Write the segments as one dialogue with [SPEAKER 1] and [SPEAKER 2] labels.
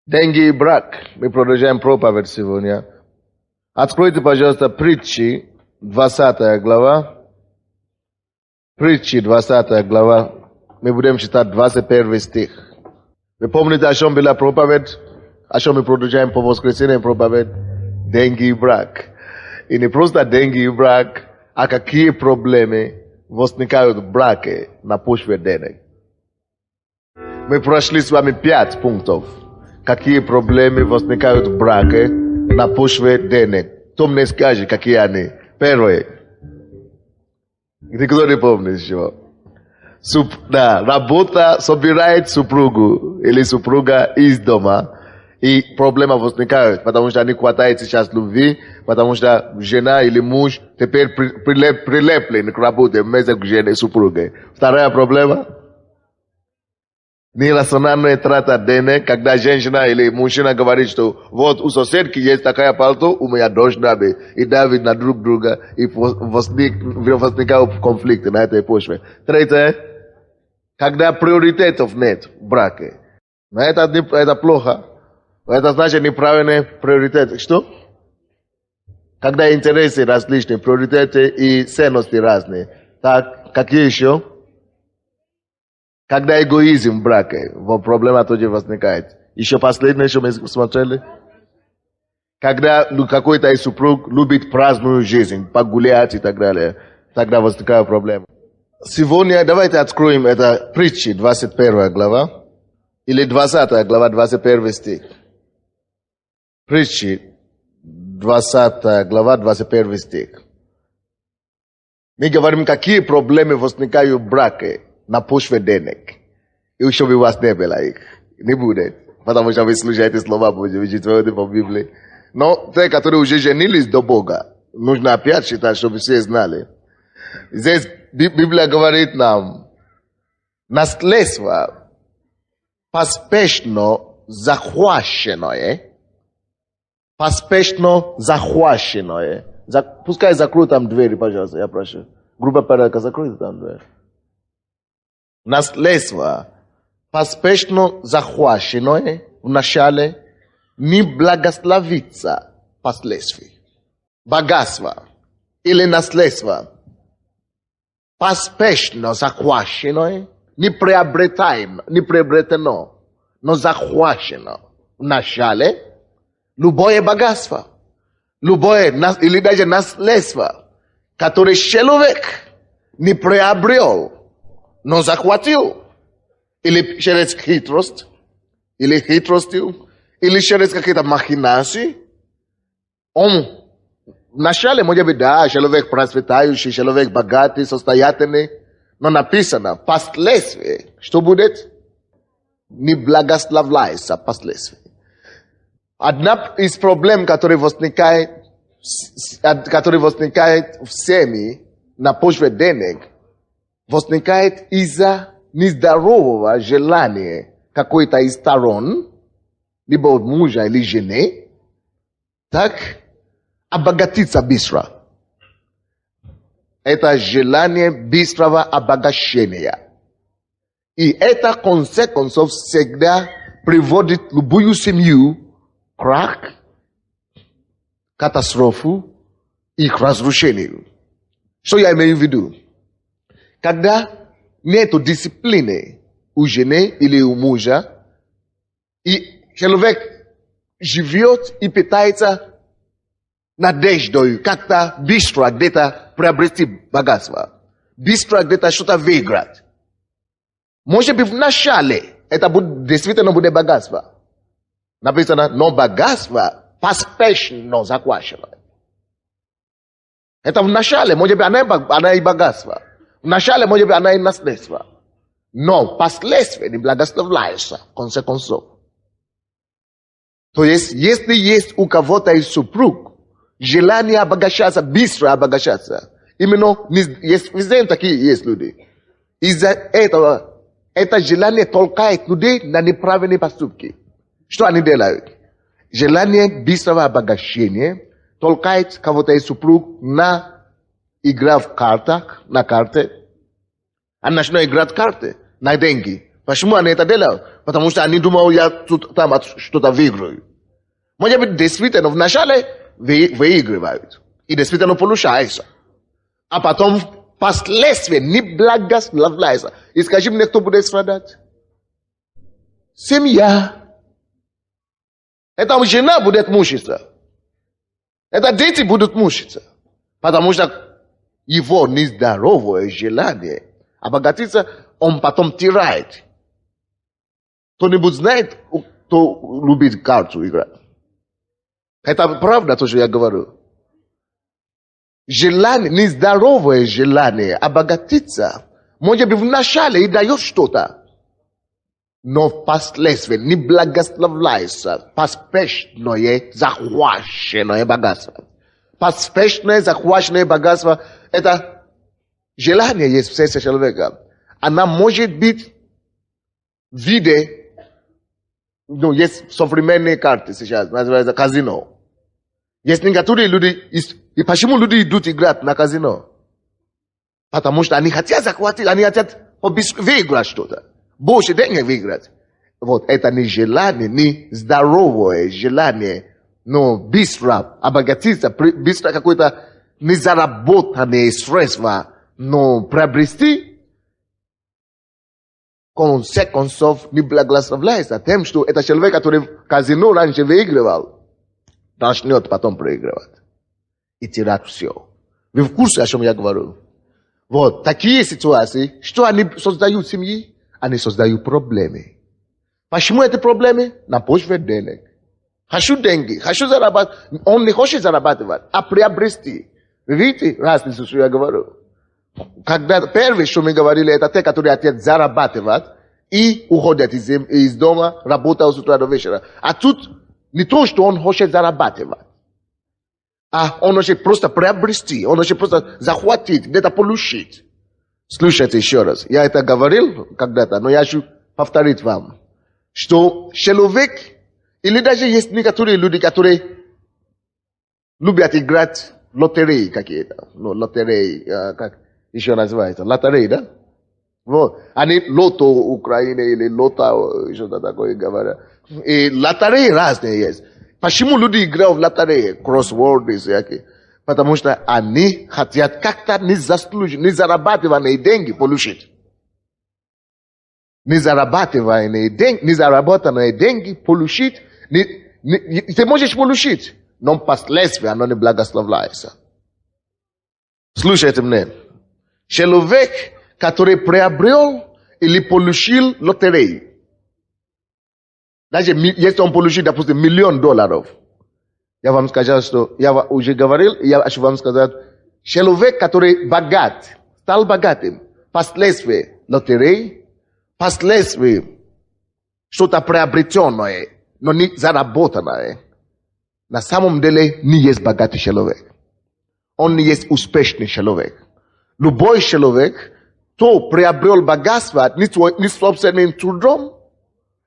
[SPEAKER 1] Деньги и брак. Мы продолжаем проповедь сегодня. Откройте, пожалуйста, Притчи, 20 глава. Притчи, 20 глава. Мы будем читать 21 стих. Вы помните, о чем была проповедь? О чем мы продолжаем по воскресеньям проповедь? Деньги и брак. И не просто деньги и брак, а какие проблемы возникают в браке на почве денег. Мы прошли с вами 5 пунктов. Какие проблемы возникают в браке на почве денег. Кто мне скажет, какие они? Первое. Никто не помнит еще. Работа собирает супругу или супруга из дома. И проблема возникает, потому что не хватает сейчас любви, потому что жена или муж теперь прилеплены к работе вместе к жене супругой. Вторая проблема. Нерациональная трата денег, когда женщина или мужчина говорит, что вот у соседки есть такая пальто, у меня должна быть. И давит на друг друга, и возникают конфликты на этой почве. Третье, когда приоритетов нет в браке. Это плохо. Это значит неправильный приоритет. Что? Когда интересы различные, приоритеты и ценности разные. Так, какие еще? Когда эгоизм в браке, проблема тоже возникает. Еще последнее, что мы смотрели. Когда какой-то из супруг любит праздную жизнь, погулять и так далее, тогда возникает проблема. Сегодня давайте откроем это Притчи, 21 глава, или 20 глава, 21 стих. Притчи, 20 глава, 21 стих. Мы говорим, какие проблемы возникают в браке на почве денег. И чтобы у вас не было их. Не будет. Потому что вы слушаете слова Божьи, вы читаете по Библии. Но те, которые уже женились до Бога, нужно опять читать, чтобы все знали. Здесь Библия говорит нам, наследство поспешно захваченное, пускай закроют там двери, пожалуйста, я прошу. Группа порядка, закройте там двери. Наследство поспешно захваченное вначале не благословится впоследствии. Богатство или наследство поспешно захваченное не приобретено, но захвачено вначале. Любое богатство, любое или даже наследство, которое человек не приобрел, но захватил. Или через хитрость, или хитростью, или через какие-то махинации. Он вначале, может быть, да, человек процветающий, человек богатый, состоятельный, но написано, впоследствии, что будет? Не благословляется впоследствии. Одна из проблем, которая возникает в семье на почве денег, возникает из-за нездорового желания какой-то из сторон, либо от мужа или жены, так, обогатиться быстро. Это желание быстрого обогащения. И это, в конце концов, всегда приводит любую семью к краху, катастрофу и к разрушению. Что я имею в виду? Когда нету дисциплины у жены или у мужа, и человек живет и питается надеждой как-то быстро где-то приобрести богатство, быстро где-то что-то выиграть. Может быть, вначале это действительно будет богатство. Написано, но богатство поспешно захвачено. Это вначале, может быть, она и богатство. Вначале, может быть, она и наследство. Но впоследствии не благословляется, в конце концов. То есть, если есть у кого-то из супруг желание обогащаться, быстро обогащаться, именно, везде такие есть люди. Из-за этого, это желание толкает людей на неправильные поступки. Что они делают? Желание быстрого обогащения толкает кого-то из супруг на игра в картах, на карты. А начинает играть в карты на деньги. Почему они это делают? Потому что они думают, я тут, там что-то выиграю. Может быть, действительно, вначале выигрывают. И действительно получается. А потом последствия не благословляются. И скажи мне, кто будет страдать? Семья. Это жена будет мучиться. Это дети будут мучиться. Потому что его нездоровое желание обогатиться, он потом теряет. Кто-нибудь знает, кто любит карту играть? Это правда, то, что я говорю. Желание, нездоровое желание обогатиться, может быть, вначале и дает что-то, но впоследствии не благословляется поспешное захваченное богатство. Поспешное захваченное богатство – это желание есть в сердце человека. Она может быть в виде, есть современные карты сейчас, называется казино. Есть некоторые люди, и почему люди идут играть на казино? Потому что они хотят захватить, они хотят выиграть что-то. Больше денег выиграть. Вот это не желание, не здоровое желание, но быстро обогатиться, быстро какое-то незаработанное средство, но приобрести, в конце концов, не благословляется тем, что это человек, который в казино раньше выигрывал, начнет потом проигрывать. И терять все. Вы в курсе, о чем я говорю? Вот, такие ситуации, что они создают семьи? Они создают проблемы. Почему эти проблемы? На почве денег. Хочу деньги, хочу зарабатывать. Он не хочет зарабатывать, а приобрести. Вы видите разницу, что я говорю? Когда первое, что мы говорили, это те, которые хотят зарабатывать и уходят из дома, работают с утра до вечера. А тут не то, что он хочет зарабатывать, а он хочет просто приобрести, он хочет просто захватить, где-то получить. Слушайте еще раз. Я это говорил когда-то, но я хочу повторить вам, что человек, или даже есть некоторые люди, которые любят играть в лотереи какие-то. Ну, лотереи, как еще называется? Лотереи, да? Вот. Они лото Украины или лото, что-то такое говорят. И лотереи разные есть. Почему люди играют в лотереи? Кроссворды всякие. Потому что они хотят как-то не зарабатыванные деньги получить. Незаработанные деньги получить. Ты можешь получить, но впоследствии оно не благословляется. Слушайте меня. Человек, который приобрел или получил лотерею, даже если он получил, допустим, $1 миллион, я вам сказал, что я уже говорил, я хочу вам сказать, человек, который богат, стал богатым, впоследствии лотереи, впоследствии что-то приобретенное, но не заработанное, на самом деле не есть богатый человек. Он не есть успешный человек. Любой человек, кто приобрел богатство не собственным трудом,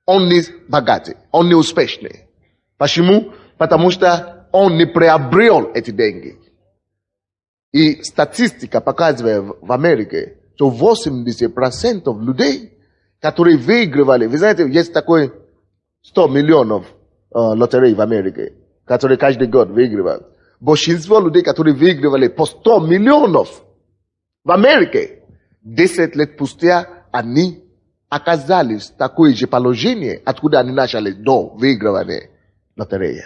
[SPEAKER 1] он не богатый, он не успешный. Почему? Потому что он не приобрел эти деньги. И статистика показывает в Америке, что 80% людей, которые выигрывали, вы знаете, есть такой 100 миллионов лотерей в Америке, которые каждый год выигрывают. Большинство людей, которые выигрывали по 100 миллионов в Америке, 10 лет спустя они оказались в такое же положение, откуда они начали до выигрывания лотереи.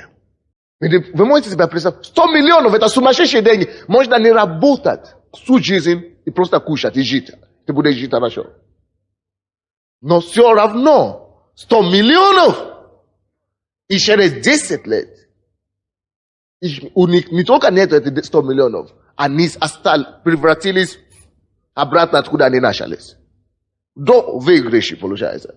[SPEAKER 1] Вы можете себе представить, 100 миллионов это сумасшедшие деньги. Можно не работать всю жизнь и просто кушать и жить. Ты будешь жить хорошо. Но все равно 100 миллионов и через 10 лет у них не только нет этих 100 миллионов, они превратились обратно, откуда они начались. До выигрыша получается.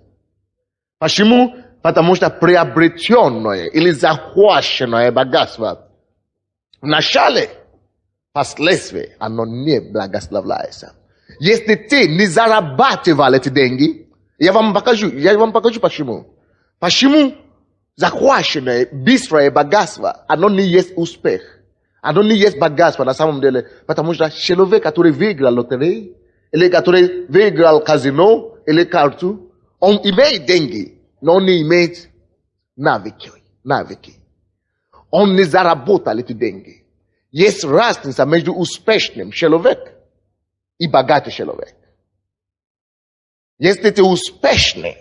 [SPEAKER 1] Почему? Потому что приобретенное или захваченное богатство вначале, впоследствии, оно не благословляется. Если ты не зарабатывал эти деньги, я вам покажу почему. Почему захваченное быстрое богатство, оно не есть успех. Оно не есть богатство на самом деле. Потому что человек, который выиграл лотерею, или который выиграл казино, или карту, Он имеет деньги, но он не имеет навыки. Он не заработал эти деньги. Есть разница между успешным человеком и богатым человеком. Если ты успешный,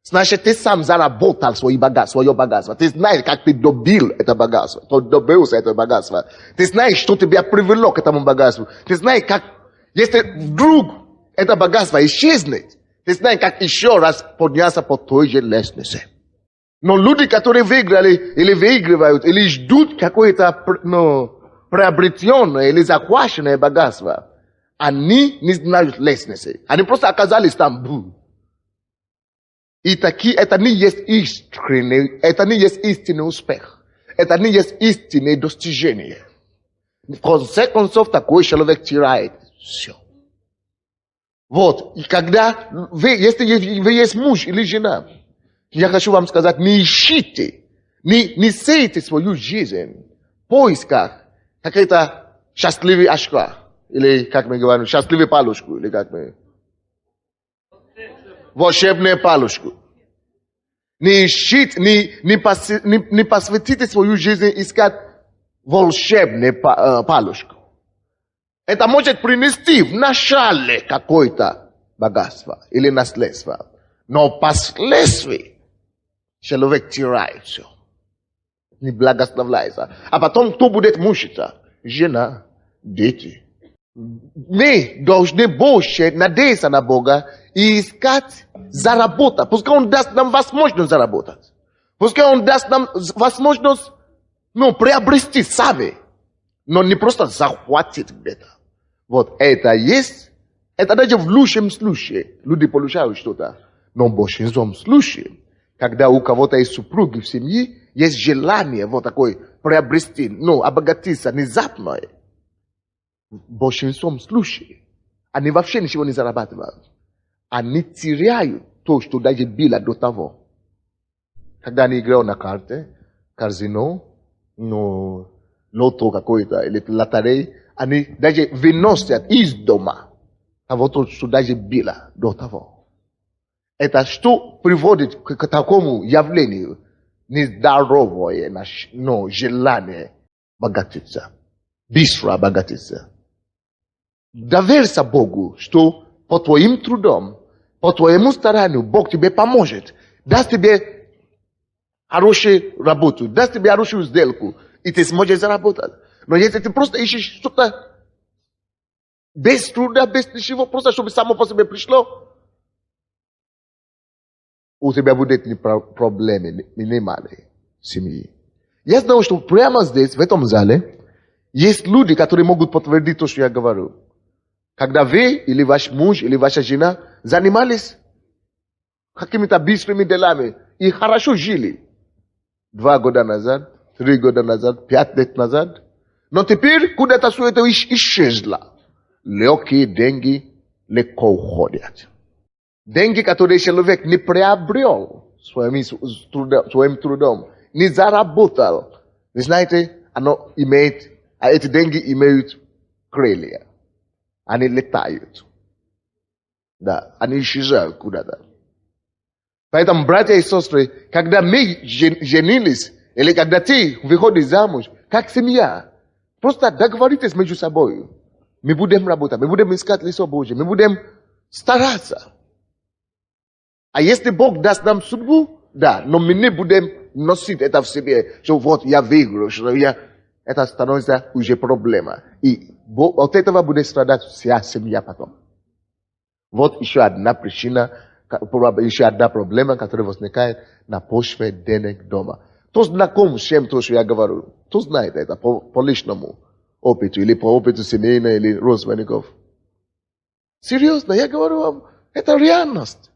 [SPEAKER 1] значит, ты сам заработал свое богатство. Ты знаешь, как ты добил это богатство. Ты добился этого богатства. Ты знаешь, что тебя привело к этому богатству. Ты знаешь, как, если вдруг это богатство исчезнет, ты знаешь, как еще раз подняться по той же лестнице. Но люди, которые выиграли или выигрывают, или ждут какое-то приобретенное или захваченное богатство, они не знают лестницы. Они просто оказались там. И такие, это не есть истинный успех. Это не есть истинное достижение. В конце концов, такой человек теряет все. Вот, и когда если вы есть муж или жена, я хочу вам сказать, не ищите, не сейте свою жизнь в поисках какой-то счастливый очка, или, как мы говорим, счастливый палочку, или как мы... волшебную палочку. Не ищите, не посвятите свою жизнь искать волшебную палочку. Это может принести в начале какое-то богатство или наследство. Но впоследствии человек теряет все. Не благословляется. А потом кто будет мучиться? Жена, дети. Мы должны больше надеяться на Бога и искать заработать. Пускай Он даст нам возможность заработать. Пускай Он даст нам возможность приобрести сами. Но не просто захватить где-то. Вот это есть. Это даже в лучшем случае. Люди получают что-то. Но в большинстве случаев, когда у кого-то есть супруги в семье, есть желание вот такое приобрести, обогатиться внезапно. В большинстве случаев они вообще ничего не зарабатывают. Они теряют то, что даже было до того. Когда они играют на карте, казино, лото какой-то, или лотерей, они даже выносят из дома того, что даже было до того. Это что приводит к такому явлению нездоровое, желание богатиться, быстро обогатиться. Доверься Богу, что по твоим трудам, по твоему старанию Бог тебе поможет, даст тебе хорошую работу, даст тебе хорошую сделку, и ты сможешь заработать. Но если ты просто ищешь что-то без труда, без ничего, просто чтобы само по себе пришло, у тебя будут проблемы минимальные в семье. Я знаю, что прямо здесь, в этом зале, есть люди, которые могут подтвердить то, что я говорю. Когда вы, или ваш муж, или ваша жена занимались какими-то быстрыми делами и хорошо жили 2 года назад, 3 года назад, 5 лет назад, но теперь куда-то все это исчезло. Легкие деньги легко уходят. Деньги, которые человек не приобрел своим трудом, не заработал. Вы знаете, эти деньги имеют крылья. Они летают. Да, они исчезают куда-то. Поэтому, братья и сестры, когда мы женились, или когда ты выходишь замуж, как семья, просто договоритесь между собой. Мы будем работать, мы будем искать лицо Божье, мы будем стараться. А если Бог даст нам судьбу, да, но мы не будем носить это в себе, что вот я выиграю, что это становится уже проблема. И от этого будет страдать вся семья потом. Вот еще одна причина, еще одна проблема, которая возникает на почве денег дома. Кто знаком с чем то, что я говорю? Кто знает это по личному опыту, или по опыту семейного, или родственников? Серьезно, я говорю вам, это реальность.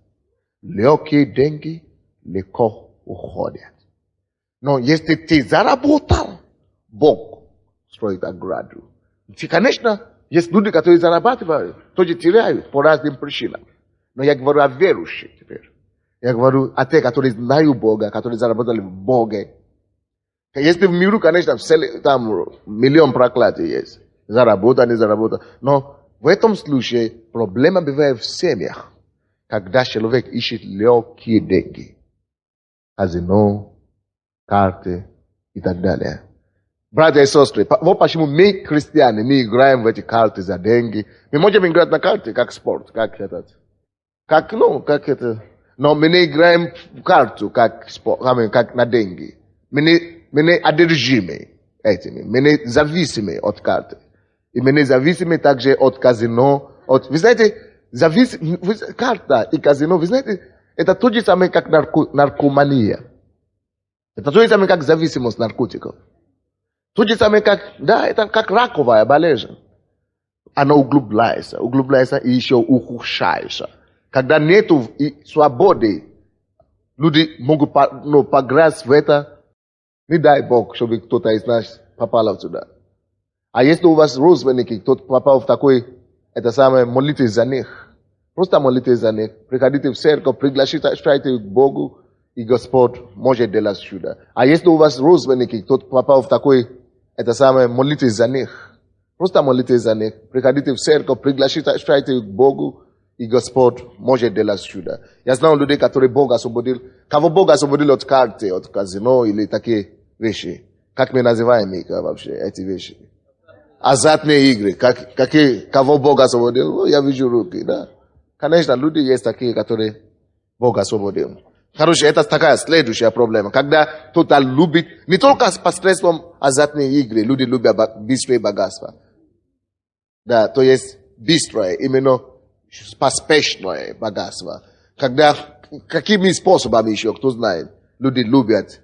[SPEAKER 1] Легкие деньги легко уходят. Но если ты заработал, Бог строит ограду. Конечно, есть люди, которые зарабатывают, тоже теряют по разным причинам. Но я говорю о верующих теперь. Я говорю о тех, которые знают Бога, которые заработали в Боге. Если в миру, конечно, там миллион проклятий есть. Заработал, не заработал. Но в этом случае проблема бывает в семьях. когда человек ищет легкие деньги, казино, карты и так далее. Братья и сестры, вот почему мы, христиане, не играем в эти карты за деньги. Мы можем играть на карты, как спорт, как это. Но мы не играем в карту, как на деньги. Мы не одержимы этими. Мы не зависимы от карты. И мы не зависимы также от казино. Вы знаете, карта и казино, вы знаете, это то же самое, как наркомания. Это то же самое, как зависимость наркотиков. То же самое, это как раковая болезнь. Она углубляется и еще ухудшается. Когда нету свободы, люди могут погрязть в это. Не дай Бог, чтобы кто-то из нас попал туда. А если у вас родственники, кто-то попал в такой, это самое, молитесь за них. Просто молитесь за них. Приходите в церковь, приглашайте к Богу, и Господь может делать чудо. А если у вас родственники, кто-то попал в такой, это самое, молитесь за них. Просто молитесь за них. Приходите в церковь, приглашайте к Богу, и Господь может делать чудо. Я знаю людей, которые Бог освободил. Кого Бог освободил от карты, от казино или такие вещи. Как мы называем их вообще, эти вещи? Азартные игры. Кого Бог освободил? Я вижу руки, да. Конечно, люди есть такие, которые Бог освободил. Короче, это такая следующая проблема. Когда кто-то любит, не только посредством азартные игры, люди любят быстрое богатство. Да, то есть быстрое, именно поспешное богатство. Когда, какими способами еще, кто знает, люди любят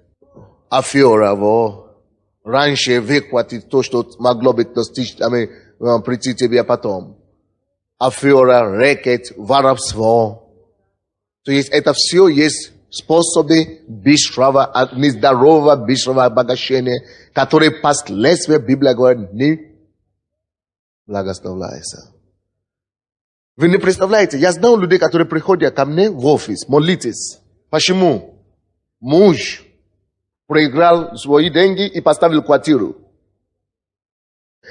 [SPEAKER 1] афера, раньше выхватить то, что могло быть достичь, прийти тебе потом. Афера, рэкет, воровство. То есть это все есть способы быстрого, нездорового, быстрого обогащения, которые последствия, Библия говорит, не благословляются. Вы не представляете, я знаю людей, которые приходят ко мне в офис, молитесь. Почему? Муж проиграл свои деньги и поставил квартиру.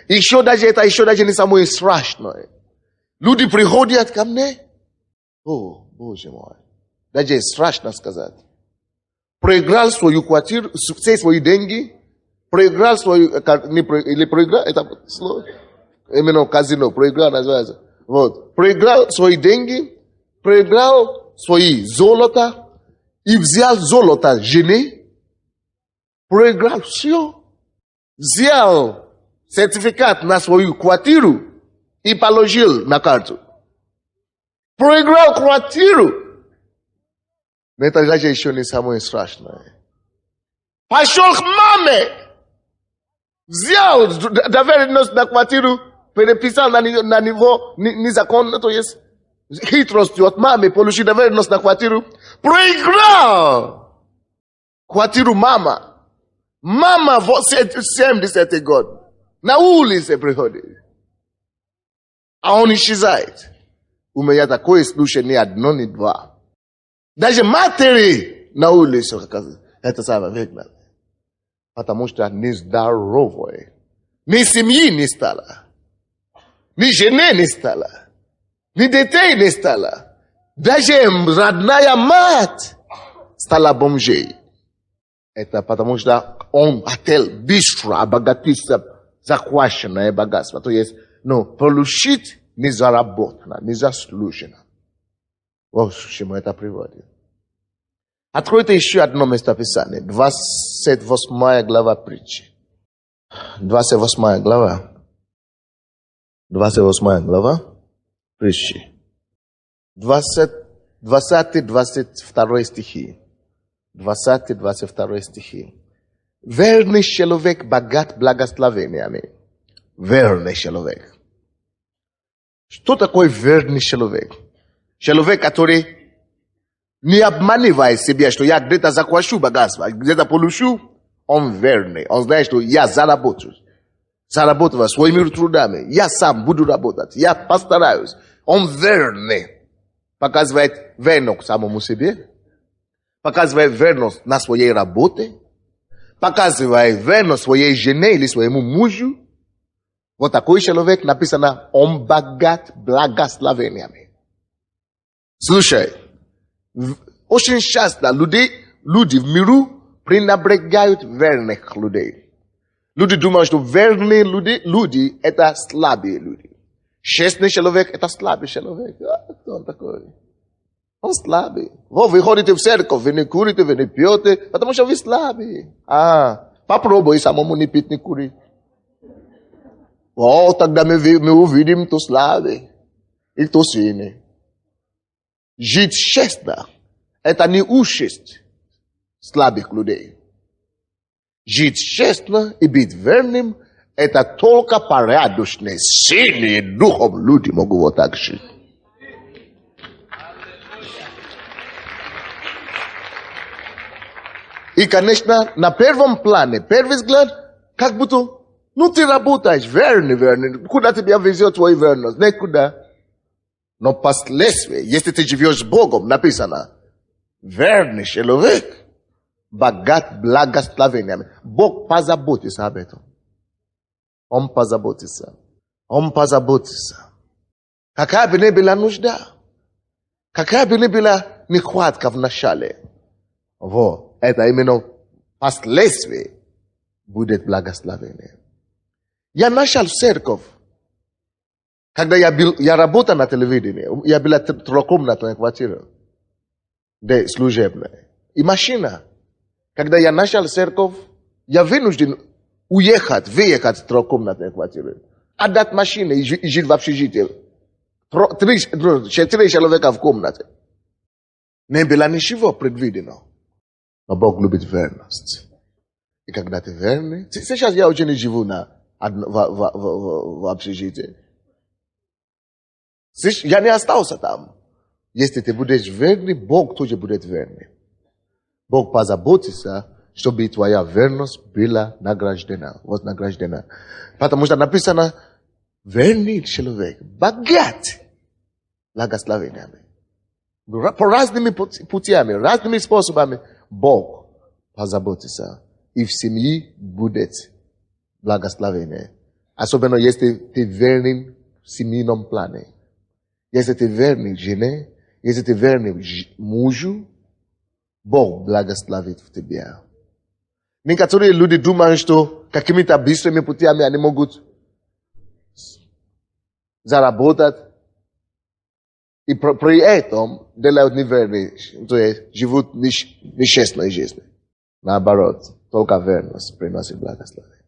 [SPEAKER 1] Еще даже не самое страшное. Люди приходят ко мне. О, Боже мой. Даже страшно сказать. Проиграл свою квартиру, все свои деньги. Проиграл свою, или проиграл, это слово. Именно казино, проиграл называется. Вот. Проиграл свои деньги, проиграл свои золото и взял золото жены, проиграл все, взял сертификат на свою квартиру и положил на карту. Проиграл квартиру. Но это даже еще не самое страшное. Пошел к маме, взял доверенность на квартиру, переписал на него незаконно, то есть хитростью от мамы, получил доверенность на квартиру, проиграл квартиру мама. Мама в 70 год на улице приходит, а он исчезает. У меня такое случай не одно, не два. Даже матери на улице это самое выгнали. Потому что нездоровое. Ни семьи не стало. Ни жены не стало. Ни детей не стало. Даже родная мать стала бомжей. Это потому что он хотел быстро обогатиться захваченное богатство. То есть, получить незаработано, незаслуженно. Вот к чему это приводит. Откройте еще одно местописание. 28 глава притчи. 28 глава. 28 глава притчи. 20-22 стихи. 20-22 стихи. Верный человек богат благословениями. Верный человек. Что такое верный человек? Человек, который не обманывает себя, что я где-то захвачу богатство, где-то получу, он верный. Он знает, что я заработаю своими трудами. Я сам буду работать. Я постараюсь. Он верный. Показывает верность самому себе. Показывает верность на своей работе. Показывает верность своей жене или своему мужу. Вот такой человек написано, он богат благословениями. Слушай, очень часто люди в миру пренебрегают верных людей. Люди думают, что верные люди это слабые люди. Честный человек это слабый человек. Кто он такой? Он слабый. Вы ходите в церковь, вы не курите, вы не пьете, потому что вы слабые. Попробуй самому не пить, не курить. Тогда мы увидим, кто слабый и кто сильный. Жить честно – это не участь слабых людей. Жить честно и быть верным – это только порядочные, сильные духом люди могут вот так жить. И, конечно, на первом плане, первый взгляд, как будто, ты работаешь верный, куда тебя везет твой верность? Никуда. Но последствия, если ты живешь с Богом, написано, верный человек, богат благословениями. Бог позаботится об этом. Он позаботится. Какая бы ни была нужда, какая бы ни была нехватка в начале, это именно последствие будет благословение. Я начал в церковь. Когда я работал на телевидении, я была трехкомнатная квартира, где служебная. И машина. Когда я начал церковь, я вынужден выехать с трехкомнатной квартиры. Отдать машину и жить в общежитии. 4 человека в комнате. Не было ничего предвидено. Но Бог любит верность. И когда ты верный... Сейчас я уже не живу в общежитии. Я не остался там. Если ты будешь верный, Бог тоже будет верный. Бог позаботится, чтобы твоя верность была вознаграждена. Потому что написано, верный человек, богат благословениями. По разными путями, разными способами Бог позаботится. И в семье будет благословение. Особенно если ты верный в семейном плане. Если ты верный жене, если ты верный мужу, Бог благословит в тебе. Некоторые люди думают, что какими-то быстрыми путями они могут заработать. И при этом делают неверные, то есть живут нечестной жизнью. Наоборот, только верность приносит благословение.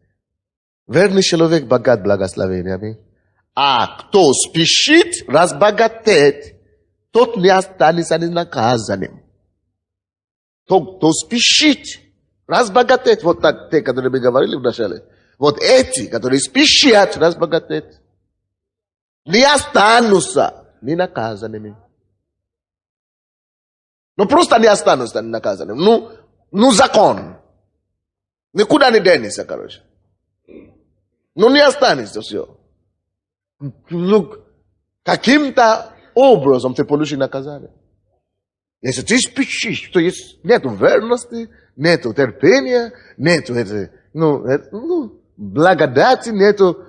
[SPEAKER 1] Верный человек богат благословениями. А кто спешит разбогатеть, тот не останется ненаказанным. Тот, кто спешит разбогатеть, вот так те, которые мы говорили вначале, вот эти, которые спешат разбогатеть, не останутся ненаказанными. Просто не останутся ненаказанными. Закон. Никуда не денется, короче. Не останется все. Каким-то образом ты получишь наказание. Если ты спешишь, то есть нету верности, нету терпения, нету благодати, нету.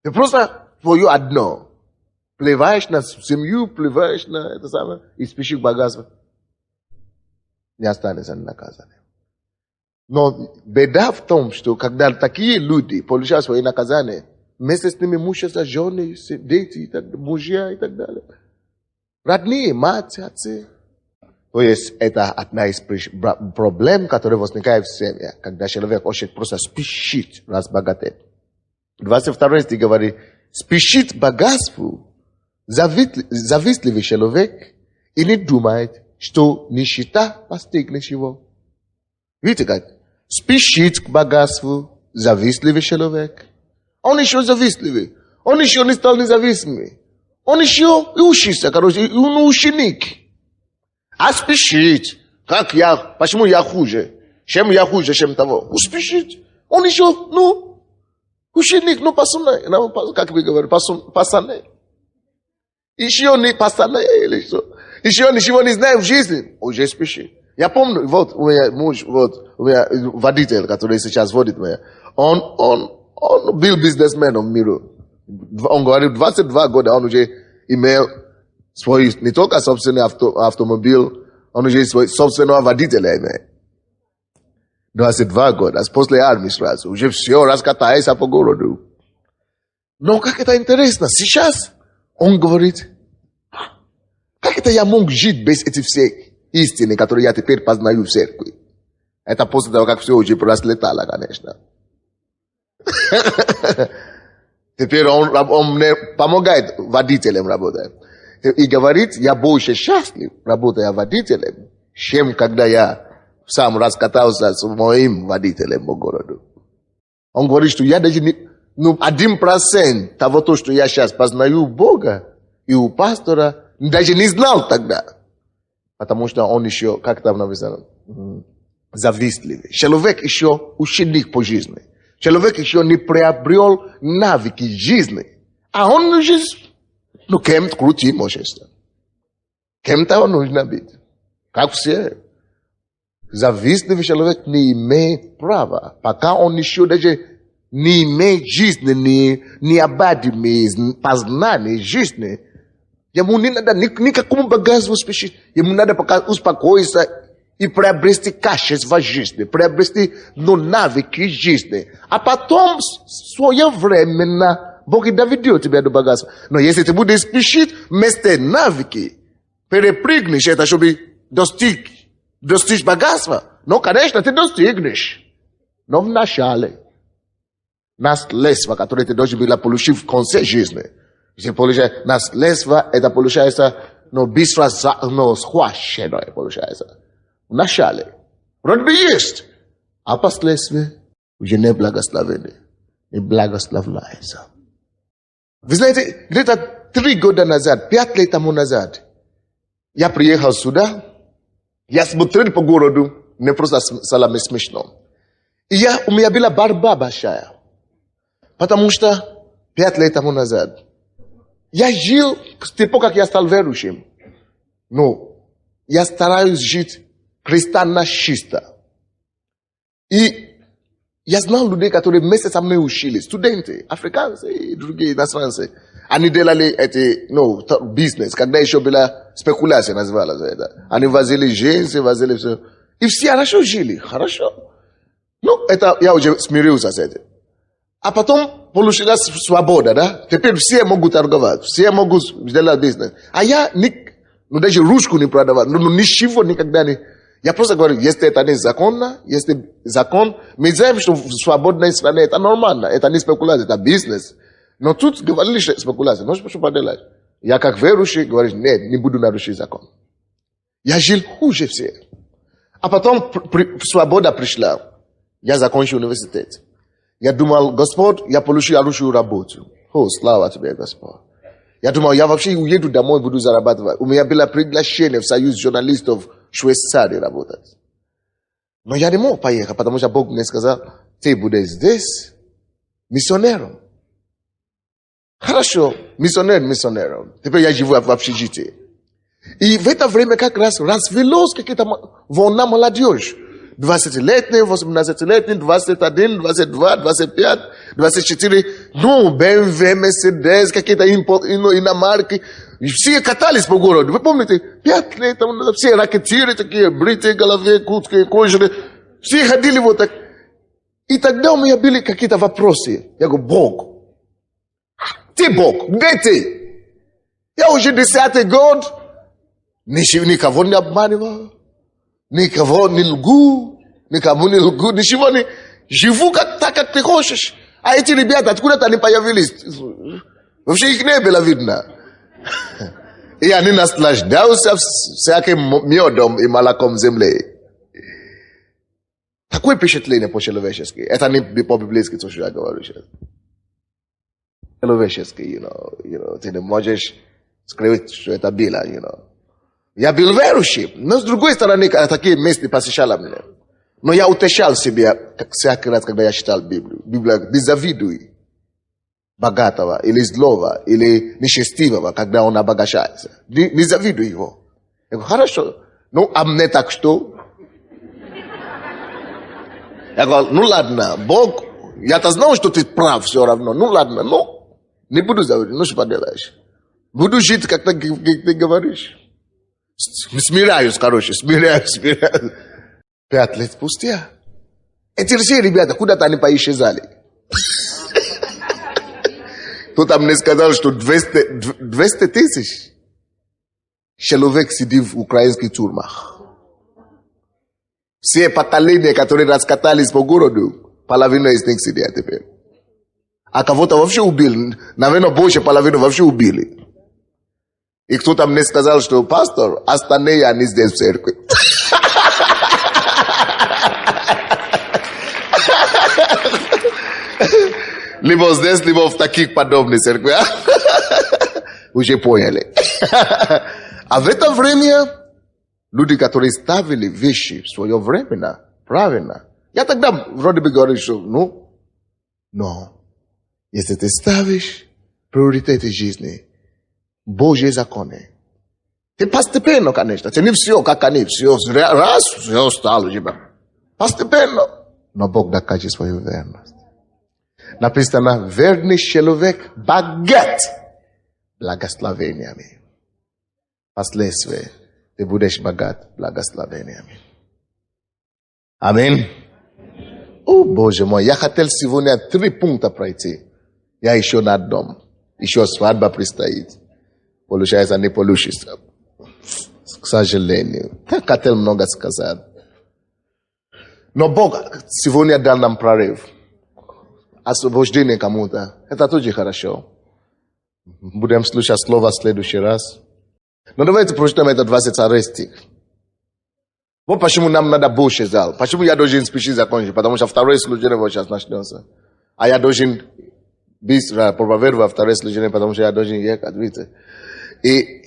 [SPEAKER 1] Ты просто твое одно. Плеваешь на семью, плеваешь на это самое, и спешишь к богатству. Не останется наказание. Но беда в том, что когда такие люди получают свои наказания, вместе с ними мужья, жены, дети, мужья и так далее. Родные, мать, отцы. То есть это одна из проблем, которые возникают в семье, когда человек очень просто спешит разбогатеть. 22 стих говорит, спешит богатству завистливый человек и не думает, что нищета постигнет его. Видите как? Спешит к богатству завистливый человек. Он еще завистливый. Он еще не стал независимым. Он еще учится, короче, он ученик. А спешит. Как я? Почему я хуже? Чем я хуже, чем того? Спешит. Он еще, ученик, пацаны, как вы говорите, пацаны. Еще не пацаны, или что? Еще ничего не знаю в жизни. Уже спешит. Я помню, вот у меня муж, вот у меня водитель, который сейчас водит меня. Он был бизнесменом в миру. Он говорит, 22 года он уже имел свой, не только собственный автомобиль, он уже свой собственного водителя имеет. 22 года, после армии сразу, уже все раскатается по городу. Но как это интересно, сейчас он говорит, как это я мог жить без этих всех истин, которые я теперь познаю в церкви? Это после того, как все уже пролетало, конечно. Теперь он мне помогает водителям работать. И говорит, я больше счастлив, работая водителем, чем когда я сам раскатался с моим водителем по городу. Он говорит, что я даже не... 1% того, то, что я сейчас познаю у Бога и у пастора, даже не знал тогда. Потому что он еще, как там написано, завистливый. Человек еще ученик по жизни. Человек еще не приобрел навыки жизни. А он уже, кем-то крутить может стать. Кем-то он нужно быть. Как все. Завистливый человек не имеет права. Пока он еще даже не имеет жизни, не обладает познанием жизни. Ему не надо никакому богатству спешить. Ему надо пока успокоиться и приобрести качество жизни, приобрести навыки жизни. А потом своевременно Бог и доведет тебя до богатства. Но если ты будешь спешить вместо навыки, перепрыгнешь это, чтобы достичь богатства. Ну, конечно, ты достигнешь. Но вначале наследство, которое ты должен был получить в конце жизни. Если получаешь наследство, это получается, быстро, схваченное получается. Вначале. Вроде бы есть. А последствия уже не благословены. Не благословляется. Вы знаете, где-то 3 года назад, 5 лет тому назад, я приехал сюда, я смотрел по городу, мне просто стало смешно. И у меня была борьба большая. Потому что 5 лет тому назад я жил, с тех пор, как я стал верующим. Я стараюсь жить христианно чисто. И я знал людей, которые вместе со мной учились. Студенты, африканцы и другие иностранцы. Они делали бизнес. Когда еще была спекуляция, называлась это. Они возили джинсы, возили все. И все хорошо жили. Хорошо. Это я уже смирился с этим. А потом получилась свобода, да? Теперь все могут торговать, все могут сделать бизнес. А я даже ручку не продавал, ничего никогда не... Я просто говорю, если это незаконно, если закон, мы знаем, что в свободной стране это нормально, это не спекуляция, это бизнес. Но тут говорили, что спекуляция, что поделать? Я как верующий говорю, нет, не буду нарушить закон. Я жил хуже всех. А потом свобода пришла. Я закончил университет. Я думал, Господь, я получил хорошую работу. Слава тебе, Господь. Я думал, я вообще уеду домой, буду зарабатывать. У меня было приглашение в Союз журналистов в Швейцарии работать. Но я не мог поехать, потому что Бог мне сказал, ты будешь здесь миссионером. Хорошо, миссионером. Теперь я живу в общежитии. И в это время как раз развелось какая-то волна молодежь. 20-летний, 18-летний, 21, 22, 25, 24. BMW, Mercedes, какие-то иномарки. И все катались по городу. Вы помните, 5 лет тому назад все ракетиры такие, бритые голове, куцкие, кожаные. Все ходили вот так. И тогда у меня были какие-то вопросы. Я говорю, Бог. Ты Бог, где ты? Я уже 10-й год. Никого не обманывал. Никого не лгу, никому не лгу, ничего не... Живу так, как ты хочешь. А эти ребята, откуда-то они появились. Вообще их не было видно. И они наслаждаются всяким медом и молоком земли. Такое впечатление по-человечески. Это не по-библейски, то, что я говорю сейчас. Человечески, ты не можешь скрыть, что это было, Я был верующим, но с другой стороны, такие мысли посещали меня. Но я утешал себя всякий раз, когда я читал Библию. Библия, не завидуй богатого, или злого, или несчастливого, когда он обогащается. Не завидуй его. Я говорю, хорошо, а мне так что? Я говорю, ладно, Бог, я-то знал, что ты прав все равно. Ладно, не буду завидовать, что поделаешь. Буду жить, как ты говоришь. Смиряюсь, короче, смиряюсь. 5 лет спустя. Эти все ребята куда-то они поисчезали. Кто-то мне сказал, что 200 тысяч человек сидит в украинских тюрьмах. Все поколения, которые раскатались по городу, половина из них сидят теперь. А кого-то вообще убили. Наверное, больше половины вообще убили. И кто-то мне сказал, что пастор, остальные они здесь в церкви. Либо здесь, либо в таких подобных церквях. Уже поняли. А в это время люди, которые ставили вещи в свое время, правильно. Я тогда вроде бы говорил, что но если ты ставишь приоритеты жизни, Божьи законы, ты постепенно, конечно, ты не все, как они, все раз, все стало, постепенно, но Бог докажет свою верность. Написано, верный человек богат благословениями. Последствия, ты будешь богат благословениями. Аминь. О, Боже мой, я хотел сегодня 3 пункта пройти. Я еще на дом. Еще свадьба предстоит. Получается, не получится. К сожалению. Я хотел много сказать. Но Бог сегодня дал нам прорыв. Освобождение кому-то. Это тоже хорошо. Будем слушать слово в следующий раз. Но давайте прочитаем это 22 стих. Вот почему нам надо больше зал. Почему я должен спешить закончить? Потому что второе служение вот сейчас начнется. А я должен быстро проповедовать второе служение, потому что я должен ехать, видите. И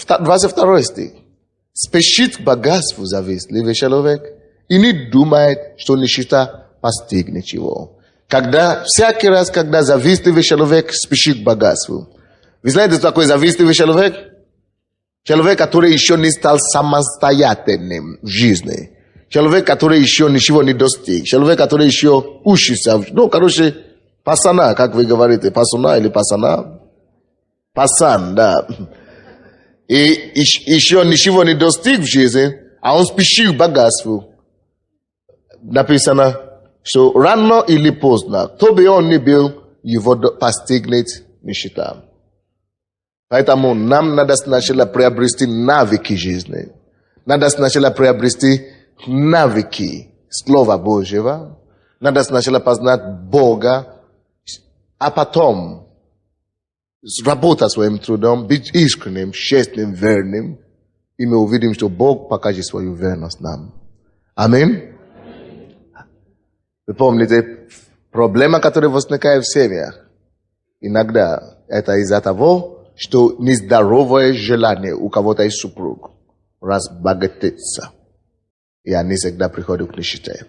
[SPEAKER 1] 22 стих. Спешит к богатству завистливый человек и не думает, что нищета постигнет его. Всякий раз, когда завистливый человек спешит к богатству. Вы знаете, что такое завистливый человек? Человек, который еще не стал самостоятельным в жизни. Человек, который еще ничего не достиг. Человек, который еще учится. Короче, пасана, как вы говорите, пасуна или пасана? Пасан, да. И еще ничего не достиг в жизни, а он спешит к богатству. Написано, что рано или поздно, кто бы он ни был, его постигнет нищета. Поэтому нам надо сначала приобрести навыки жизни. Надо сначала приобрести навыки Слова Божьего. Надо сначала познать Бога, а потом работать своим трудом, быть искренним, честным, верным. И мы увидим, что Бог покажет свою верность нам. Аминь. Вы помните, проблема, которая возникает в семьях, иногда это из-за того, что нездоровое желание у кого-то из супруг разбогатиться. И они всегда приходят к нищете.